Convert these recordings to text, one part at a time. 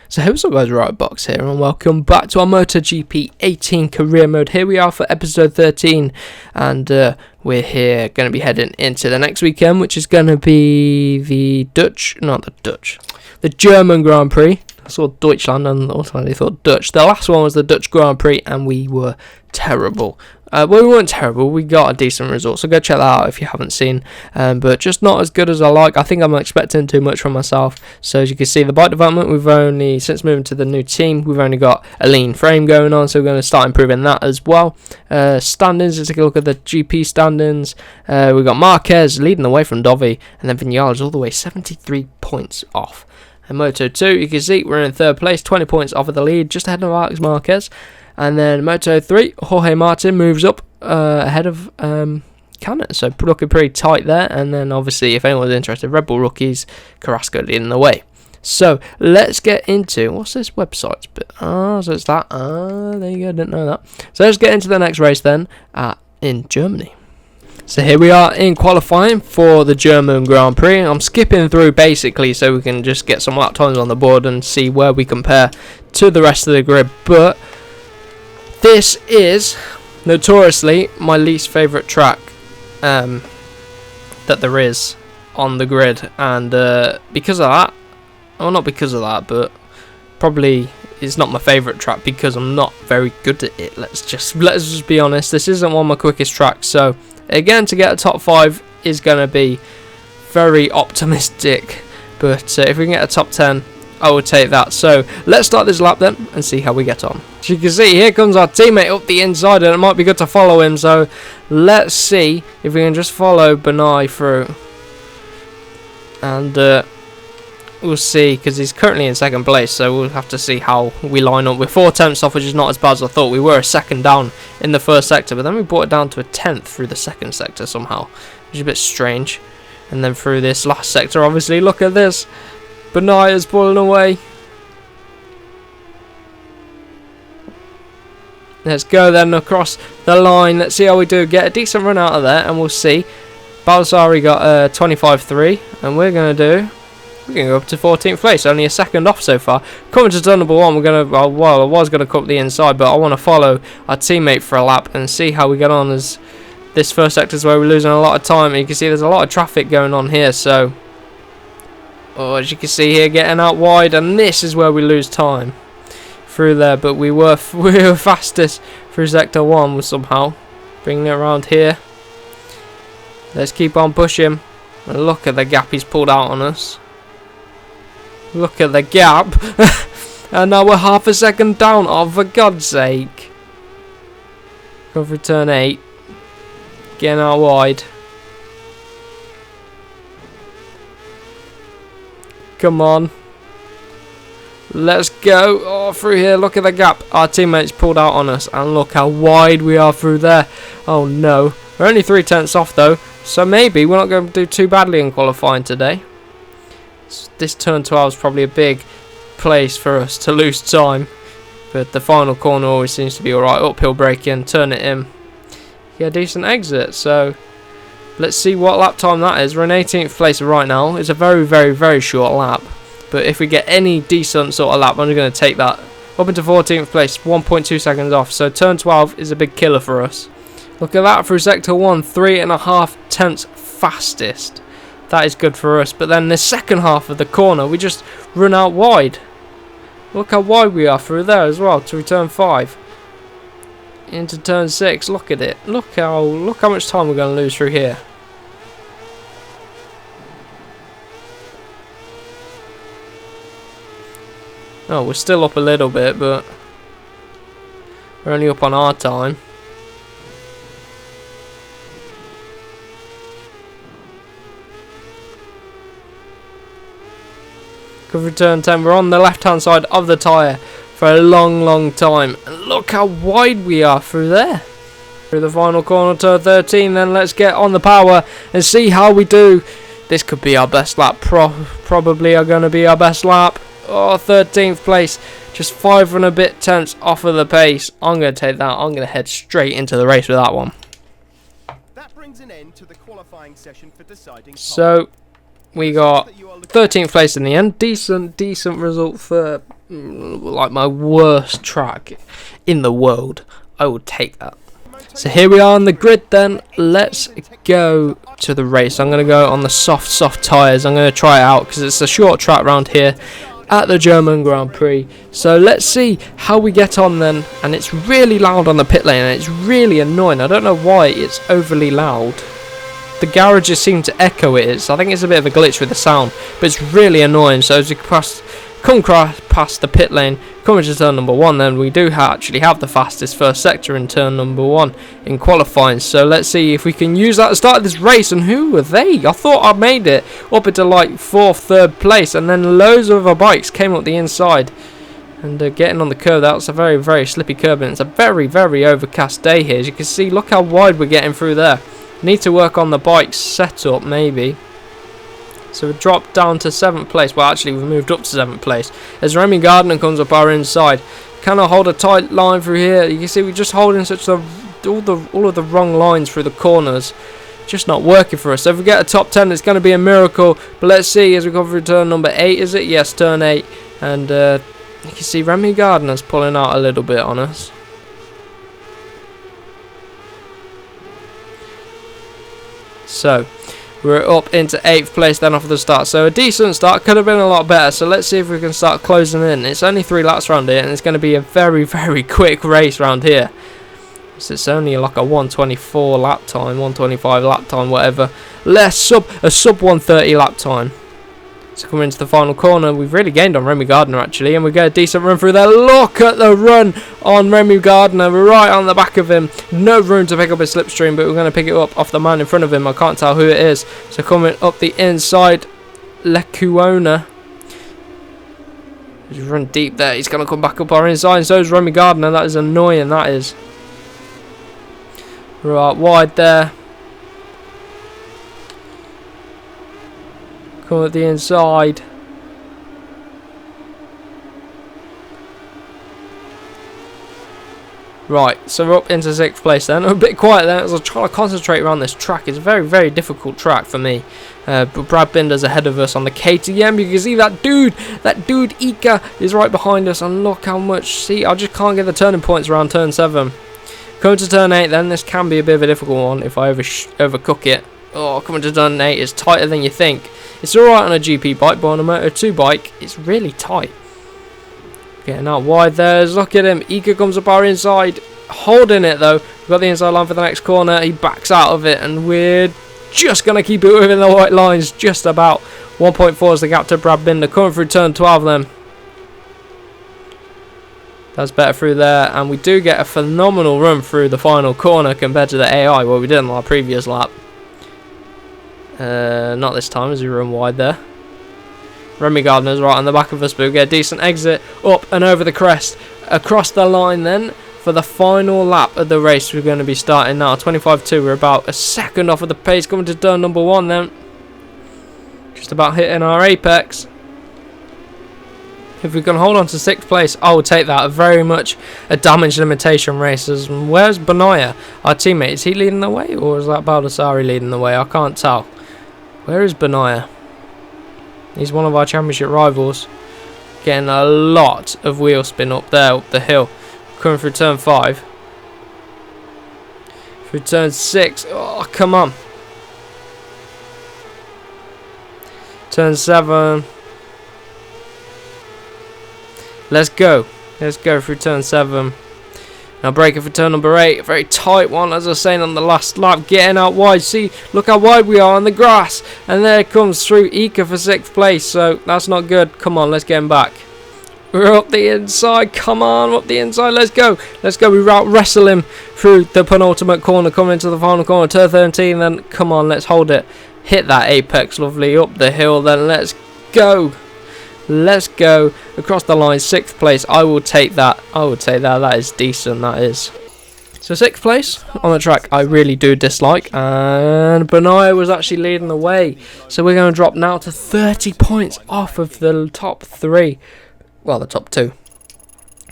So hey, what's up guys, Riotbox here, and welcome back to our MotoGP 18 career mode. Here we are for episode 13, and we're here going to be heading into the next weekend, which is going to be the German Grand Prix. I saw Deutschland and automatically thought Dutch. The last one was the Dutch Grand Prix, and we were terrible. Well, we weren't terrible. We got a decent result, so go check that out if you haven't seen. But just not as good as I like. I think I'm expecting too much from myself. So as you can see, the bike development, we've only, since moving to the new team, we've only got a lean frame going on, so we're going to start improving that as well. Standings, let's take a look at the GP standings. We've got Marquez leading the way from Dovi, and then Vinales all the way 73 points off. And Moto 2, you can see we're in third place, 20 points off of the lead, just ahead of Alex Marquez. And then Moto 3, Jorge Martin moves up ahead of Canet, so looking pretty tight there. And then obviously, if anyone's interested, Red Bull rookies, Carrasco leading the way. So let's get into, what's this website? So it's that, there you go, didn't know that. So let's get into the next race then, in Germany. So here we are in qualifying for the German Grand Prix. I'm skipping through basically so we can just get some lap times on the board and see where we compare to the rest of the grid. But this is notoriously my least favourite track that there is on the grid, and because of that, well, not because of that, but probably it's not my favourite track because I'm not very good at it. Let's just be honest. This isn't one of my quickest tracks, so again, to get a top 5 is going to be very optimistic, but if we can get a top 10, I will take that. So let's start this lap then and see how we get on. As you can see, here comes our teammate up the inside, and it might be good to follow him, so let's see if we can just follow Benai through, and we'll see, because he's currently in second place, so we'll have to see how we line up. We're 4 tenths off, which is not as bad as I thought. We were a second down in the first sector, but then we brought it down to a 10th through the second sector somehow, which is a bit strange. And then through this last sector, obviously, look at this. Benai is pulling away. Let's go then across the line. Let's see how we do. Get a decent run out of there, and we'll see. Baldassari got 25.3, and we're going to go up to 14th place, only a second off so far. Coming to turn number 1, we're going to, well, I was going to cut the inside, but I want to follow our teammate for a lap and see how we get on, as this first sector is where we're losing a lot of time. And you can see there's a lot of traffic going on here, so as you can see here, getting out wide, and this is where we lose time through there. But we were fastest through sector 1 with somehow bringing it around here. Let's keep on pushing. And look at the gap he's pulled out on us. Look at the gap. And now we're half a second down. Oh, for God's sake. Go for turn 8. Getting out wide. Come on. Let's go. Oh, through here. Look at the gap. Our teammates pulled out on us. And look how wide we are through there. Oh, no. We're only 3 tenths off, though. So maybe we're not going to do too badly in qualifying today. This turn 12 is probably a big place for us to lose time. But the final corner always seems to be alright. Uphill braking. Turn it in. Yeah, decent exit. So let's see what lap time that is. We're in 18th place right now. It's a very, very, very short lap. But if we get any decent sort of lap, I'm going to take that. Up into 14th place, 1.2 seconds off. So turn 12 is a big killer for us. Look at that through sector 1, 3.5 tenths fastest. That is good for us. But then the second half of the corner, we just run out wide. Look how wide we are through there as well to turn 5. Into turn 6, look at it. Look how much time we're going to lose through here. Oh, we're still up a little bit, but we're only up on our time. Cover turn 10, we're on the left hand side of the tyre for a long time, and look how wide we are through there. Through the final corner, turn 13, then let's get on the power and see how we do. This could be our best lap, probably are going to be our best lap. Oh, 13th place, just 5 and a bit tenths off of the pace. I'm going to take that. I'm going to head straight into the race with that one. That brings an end to the qualifying session for deciding. So we got 13th place in the end. Decent result for like my worst track in the world, I would take that. So here we are on the grid then. Let's go to the race. I'm going to go on the soft tyres. I'm going to try it out because it's a short track round here at the German Grand Prix. So let's see how we get on then. And it's really loud on the pit lane and it's really annoying. I don't know why it's overly loud. The garages seem to echo it. So I think it's a bit of a glitch with the sound, but it's really annoying. So as you come past the pit lane, coming to turn number 1, then we do actually have the fastest first sector in turn number 1 in qualifying. So let's see if we can use that to start this race. And who were they? I thought I made it up into like 4th, 3rd place, and then loads of other bikes came up the inside and getting on the curve. That's a very, very slippy curve, and it's a very, very overcast day here. As you can see, look how wide we're getting through there. Need to work on the bike setup maybe. So we dropped down to 7th place. Well, actually, we've moved up to 7th place. As Remy Gardner comes up our inside. Can I hold a tight line through here? You can see we're just holding all of the wrong lines through the corners. Just not working for us. So if we get a top 10, it's going to be a miracle. But let's see as we come through turn number 8, is it? Yes, turn 8. And you can see Remy Gardner's pulling out a little bit on us. So we're up into 8th place then off of the start. So a decent start, could have been a lot better. So let's see if we can start closing in. It's only 3 laps around here and it's going to be a very, very quick race around here. So it's only like a 124 lap time, 125 lap time, whatever. A sub 130 lap time. So coming into the final corner, we've really gained on Remy Gardner actually, and we get a decent run through there. Look at the run on Remy Gardner, we're right on the back of him. No room to pick up his slipstream, but we're going to pick it up off the man in front of him. I can't tell who it is. So coming up the inside, Lecuona. He's run deep there. He's going to come back up our inside, and so is Remy Gardner. That is annoying, that is. Right, wide there. Come at the inside. Right, so we're up into 6th place then. I'm a bit quiet then as I'm trying to concentrate around this track. It's a very, very difficult track for me. But Brad Binder's ahead of us on the KTM. You can see that dude Ika is right behind us. And look how much, see, I just can't get the turning points around turn 7. Coming to turn 8 then, this can be a bit of a difficult one if I overcook it. Oh, coming to turn 8 is tighter than you think. It's alright on a GP bike, but on a Moto2 bike, it's really tight. Getting out wide there. Look at him. Ika comes up our inside. Holding it though. We've got the inside line for the next corner. He backs out of it, and we're just going to keep it within the white lines. Just about. 1.4 is the gap to Brad Binder. Coming through turn 12 then. That's better through there. And we do get a phenomenal run through the final corner compared to the AI, what we did on our previous lap. Not this time as we run wide there. Remy Gardner's right on the back of us, but we get a decent exit up and over the crest. Across the line then for the final lap of the race we're going to be starting now. 25.2, we're about a second off of the pace coming to turn number 1 then. Just about hitting our apex. If we can hold on to 6th place, I will take that. Very much a damage limitation race. Where's Benaya, our teammate? Is he leading the way, or is that Baldassari leading the way? I can't tell. Where is Benaya? He's one of our championship rivals. Getting a lot of wheel spin up there, up the hill. Coming through turn 5. Through turn 6. Oh, come on. Turn 7. Let's go. Let's go through turn 7. Now braking for turn number 8. A very tight one, as I was saying on the last lap. Getting out wide. See, look how wide we are on the grass. And there it comes through Ika for 6th place. So that's not good. Come on, let's get him back. We're up the inside. Come on, up the inside. Let's go. Let's go. We wrestle him through the penultimate corner. Coming into the final corner. Turn 13. Then come on, let's hold it. Hit that apex lovely. Up the hill. Then let's go. Let's go across the line. 6th place. I will take that. I will take that. That is decent. That is. So 6th place on the track I really do dislike, and Benaya was actually leading the way. So we're going to drop now to 30 points off of the top 3. Well, the top 2.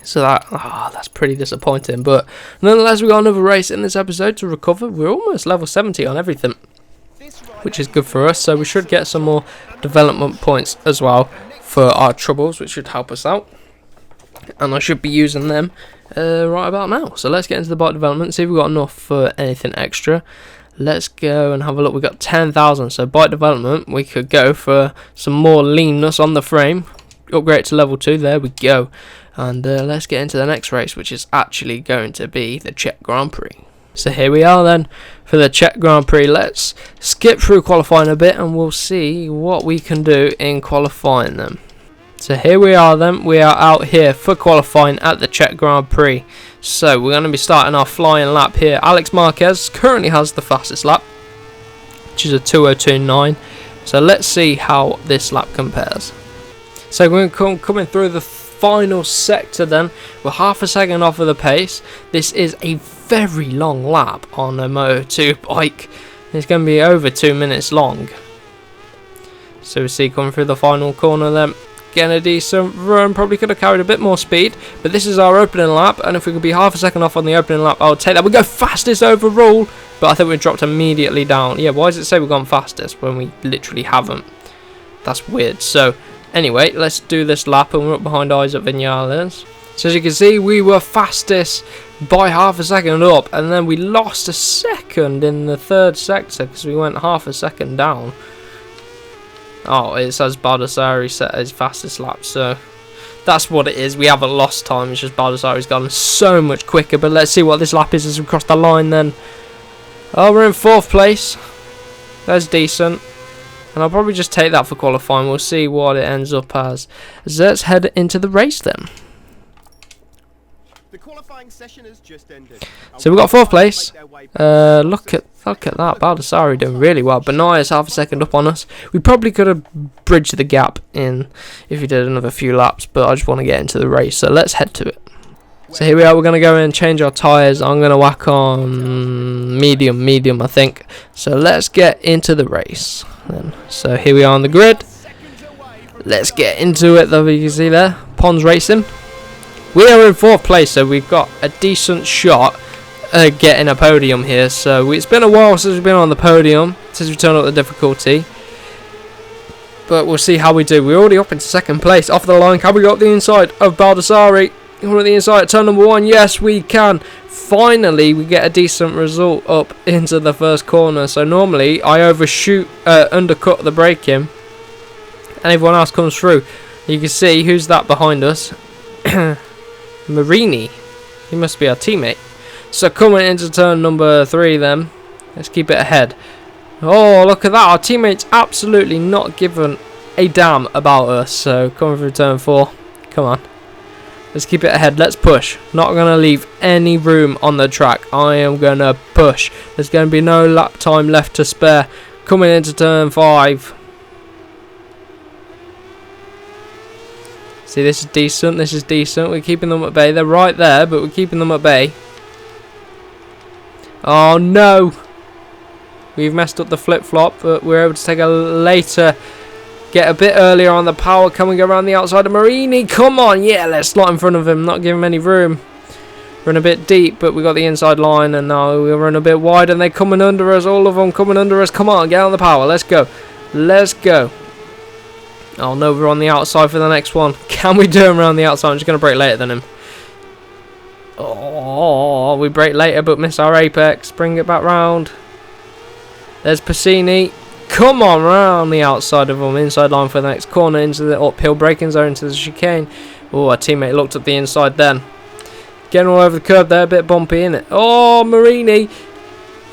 So that's pretty disappointing. But nonetheless, we got another race in this episode to recover. We're almost level 70 on everything, which is good for us. So we should get some more development points as well for our troubles, which should help us out. and I should be using them right about now. So let's get into the bike development, see if we've got enough for anything extra. Let's go and have a look. We've got 10,000, so bike development, we could go for some more leanness on the frame, upgrade to level 2, there we go. And let's get into the next race, which is actually going to be the Czech Grand Prix. So here we are then for the Czech Grand Prix. Let's skip through qualifying a bit and we'll see what we can do in qualifying them. So here we are then, we are out here for qualifying at the Czech Grand Prix. So we're going to be starting our flying lap here. Alex Marquez currently has the fastest lap, which is a 2:02.9. So let's see how this lap compares. So we're coming through the final sector then. We're half a second off of the pace. This is a very long lap on a Moto2 bike. It's going to be over 2 minutes long. So we see coming through the final corner then. Getting a decent run, probably could have carried a bit more speed, but this is our opening lap, and if we could be half a second off on the opening lap, I would take that. We go fastest overall, but I think we dropped immediately down. Yeah, why does it say we've gone fastest when we literally haven't? That's weird. So anyway, let's do this lap, and we're up behind Isaac Vinales. So as you can see, we were fastest by half a second up, and then we lost a second in the third sector because we went half a second down. Oh, it says Baldassari set his fastest lap, so that's what it is. We haven't lost time, it's just Baldassari's gone so much quicker. But let's see what this lap is as we cross the line then. Oh, we're in 4th place. That's decent. And I'll probably just take that for qualifying. We'll see what it ends up as. Let's head into the race then. The qualifying session has just ended. So we've got 4th place. Look at that. Baldassari doing really well. Benaya's half a second up on us. We probably could have bridged the gap in if we did another few laps, but I just want to get into the race. So let's head to it. So here we are. We're going to go in and change our tyres. I'm going to whack on medium I think. So let's get into the race then. So here we are on the grid. Let's get into it though. You can see there. Pons Racing. We are in 4th place, so we've got a decent shot at getting a podium here. So it's been a while since we've been on the podium, since we turned up the difficulty. But we'll see how we do. We're already up in 2nd place. Off the line, can we go up the inside of Baldassari? Come on the inside, turn number 1. Yes, we can. Finally, we get a decent result up into the first corner. So normally, I undercut the braking, and everyone else comes through. You can see who's that behind us. Marini, he must be our teammate. So coming into turn number 3 then, let's keep it ahead. Oh, look at that, our teammates absolutely not given a damn about us. So coming through turn 4, come on, let's keep it ahead, let's push. Not going to leave any room on the track, I am going to push. There's going to be no lap time left to spare. Coming into turn 5. See, this is decent, we're keeping them at bay. They're right there, but we're keeping them at bay. Oh no! We've messed up the flip-flop, but we're able to take a later, get a bit earlier on the power. Can we go around the outside of Marini? Come on, yeah, let's slot in front of him, not give him any room. We're in a bit deep, but we got the inside line, and now we're in a bit wide, and they're coming under us, all of them coming under us. Come on, get on the power, let's go. Let's go. Oh no, we're on the outside for the next one. Can we do him around the outside? I'm just going to brake later than him. Oh, we brake later but miss our apex. Bring it back round. There's Passini. Come on, round the outside of him. Inside line for the next corner. Into the uphill braking zone, into the chicane. Oh, our teammate looked up the inside then. Getting all over the curb there. A bit bumpy, innit? Oh, Marini.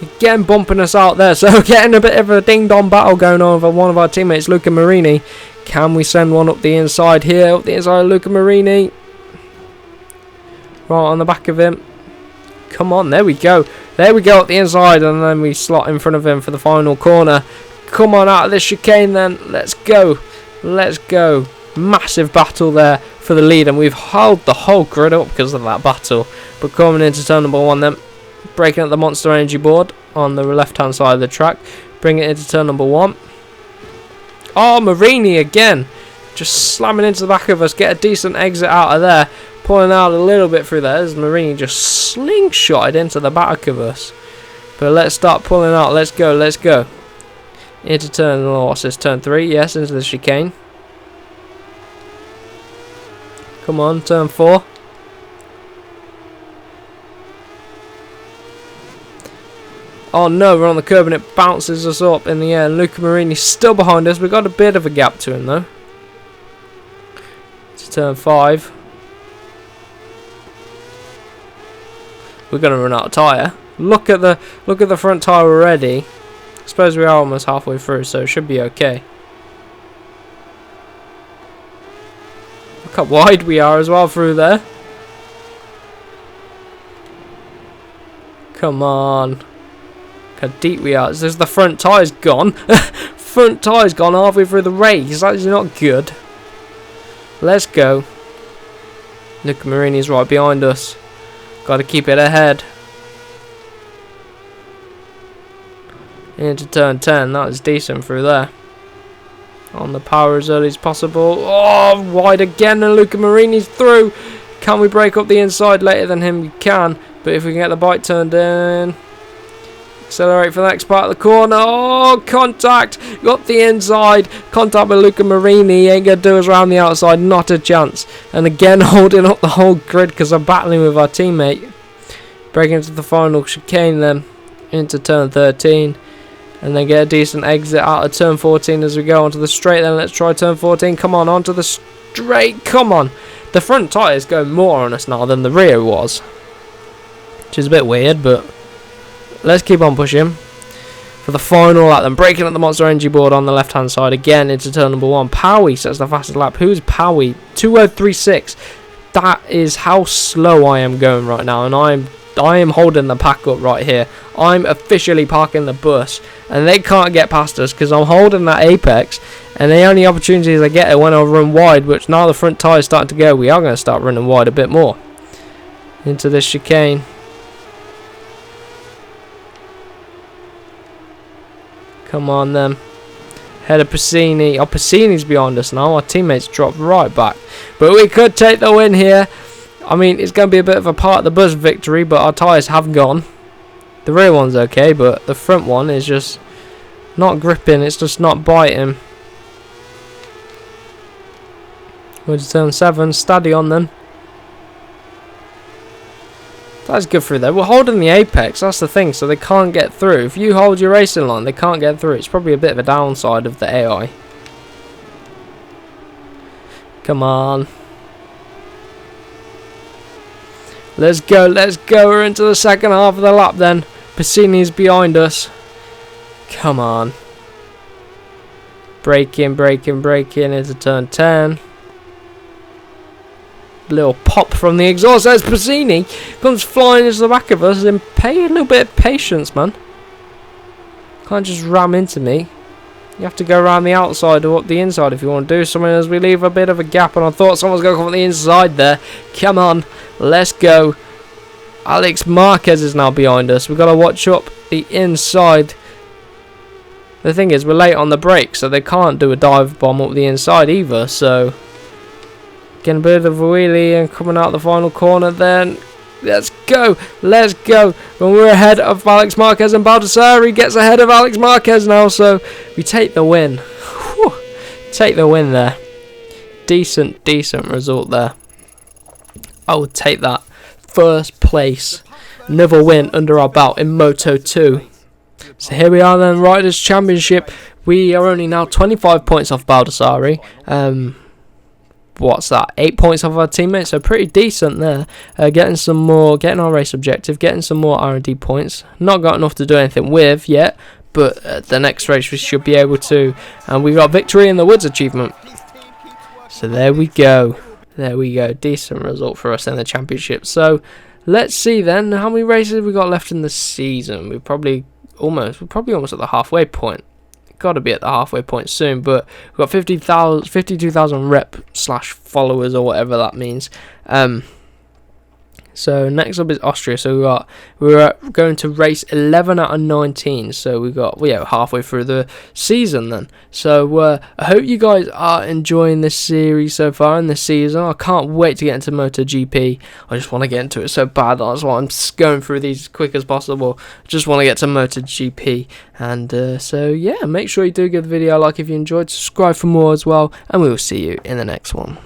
Again bumping us out there. So getting a bit of a ding-dong battle going on with one of our teammates, Luca Marini. Can we send one up the inside here? Up the inside of Luca Marini. Right on the back of him. Come on, there we go. There we go up the inside, and then we slot in front of him for the final corner. Come on out of this chicane then. Let's go. Let's go. Massive battle there for the lead, and we've held the whole grid up because of that battle. But coming into turn number 1 then. Breaking up the Monster Energy board on the left-hand side of the track. Bring it into turn number 1. Oh, Marini again. Just slamming into the back of us. Get a decent exit out of there. Pulling out a little bit through there. As Marini just slingshotted into the back of us. But let's start pulling out. Let's go. Let's go. Into turn, what's this? Turn 3. Yes, into the chicane. Come on, turn 4. Oh no, we're on the curb and it bounces us up in the air. Luca Marini's still behind us. We've got a bit of a gap to him though. It's turn 5. We're gonna run out of tyre. Look at the front tyre already. I suppose we are almost halfway through, so it should be okay. Look how wide we are as well through there. Come on. Look how deep we are. There's the front tyre's gone. Front tyre's gone halfway through the race. That is not good. Let's go. Luca Marini's right behind us. Got to keep it ahead. Into turn 10. That is decent through there. On the power as early as possible. Oh, wide again, and Luca Marini's through. Can we break up the inside later than him? We can. But if we can get the bike turned in. Accelerate for the next part of the corner. Oh, contact. Got the inside. Contact with Luca Marini. He ain't going to do us around the outside. Not a chance. And again, holding up the whole grid because I'm battling with our teammate. Breaking into the final chicane then. Into turn 13. And then get a decent exit out of turn 14 as we go onto the straight. Then let's try turn 14. Come on, onto the straight. Come on. The front tyre is going more on us now than the rear was. Which is a bit weird, but let's keep on pushing for the final lap. Then breaking up the Monster Energy board on the left hand side again into turn number 1. Powie sets the fastest lap. Who's Powie? 2036. That is how slow I am going right now, and I am holding the pack up right here. I'm officially parking the bus, and they can't get past us because I'm holding that apex, and the only opportunities I get are when I run wide, which now the front tyre is starting to go. We are going to start running wide a bit more into this chicane. Come on then. Head of Piscini. Oh, Piscini's behind us now. Our teammates dropped right back. But we could take the win here. I mean, it's going to be a bit of a part of the bus victory, but our tyres have gone. The rear one's okay, but the front one is just not gripping. It's just not biting. We're to turn 7. Steady on then. That's good through there. We're holding the apex, that's the thing, so they can't get through. If you hold your racing line, they can't get through. It's probably a bit of a downside of the AI. Come on. Let's go, let's go. We're into the second half of the lap then. Piscini's behind us. Come on. Braking, braking, braking into turn 10. Little pop from the exhaust. There's Piscini. Comes flying into the back of us. And pay a little bit of patience, man. Can't just ram into me. You have to go around the outside or up the inside if you want to do something, as we leave a bit of a gap. And I thought someone was going to come on the inside there. Come on. Let's go. Alex Marquez is now behind us. We've got to watch up the inside. The thing is, we're late on the brake, so they can't do a dive bomb up the inside either. So getting a bit of a wheelie and coming out the final corner then. Let's go. Let's go. When we're ahead of Alex Marquez, and Baldassari gets ahead of Alex Marquez now. So we take the win. Whew. Take the win there. Decent result there. I would take that. First place. Another win under our belt in Moto 2. So here we are then, Riders Championship. We are only now 25 points off Baldassari. What's that? 8 points off our teammates, so pretty decent there. Getting some more, getting our race objective, getting some more R&D points. Not got enough to do anything with yet, but the next race we should be able to. And we got victory in the Woods achievement. So there we go. There we go. Decent result for us in the championship. So let's see then how many races we got left in the season. We're probably almost at the halfway point. Got to be at the halfway point soon, but we've got 52,000 rep/followers or whatever that means. So next up is Austria. So we're going to race 11 out of 19. So we got halfway through the season then. So I hope you guys are enjoying this series so far in this season. I can't wait to get into MotoGP. I just want to get into it so bad. That's why I'm just going through these as quick as possible. Just want to get to MotoGP. And so yeah, make sure you do give the video a like if you enjoyed. Subscribe for more as well. And we will see you in the next one.